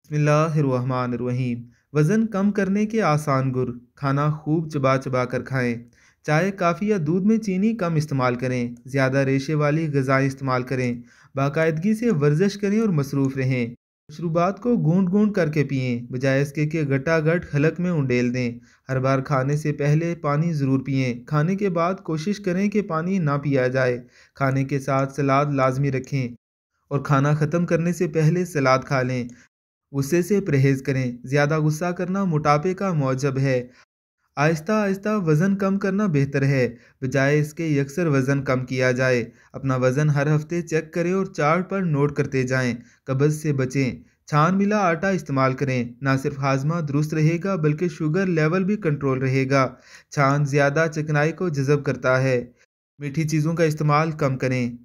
बिस्मिल्लाहिर्रहमानिर्रहीम। वज़न कम करने के आसान गुर। खाना खूब चबा चबा कर खाएं। चाय, कॉफ़ी या दूध में चीनी कम इस्तेमाल करें। ज़्यादा रेशे वाली ग़िज़ाएँ इस्तेमाल करें। बाकायदगी से वर्जिश करें और मसरूफ़ रहें। मशरूबात को गूंद गूंद करके पिएं, बजाय इसके कि गटागट हलक में उंडेल दें। हर बार खाने से पहले पानी ज़रूर पिएं। खाने के बाद कोशिश करें कि पानी ना पिया जाए। खाने के साथ सलाद लाजमी रखें और खाना ख़त्म करने से पहले सलाद खा लें। गुस्से से परहेज़ करें। ज़्यादा गुस्सा करना मोटापे का मौजब है। आहिस्ता आहिस्ता वज़न कम करना बेहतर है, बजाय इसके यकसर वज़न कम किया जाए। अपना वज़न हर हफ्ते चेक करें और चार्ट पर नोट करते जाएं। कब्ज़ से बचें। छान मिला आटा इस्तेमाल करें। ना सिर्फ हाजमा दुरुस्त रहेगा बल्कि शुगर लेवल भी कंट्रोल रहेगा। छान ज़्यादा चिकनाई को जज़ब करता है। मीठी चीज़ों का इस्तेमाल कम करें।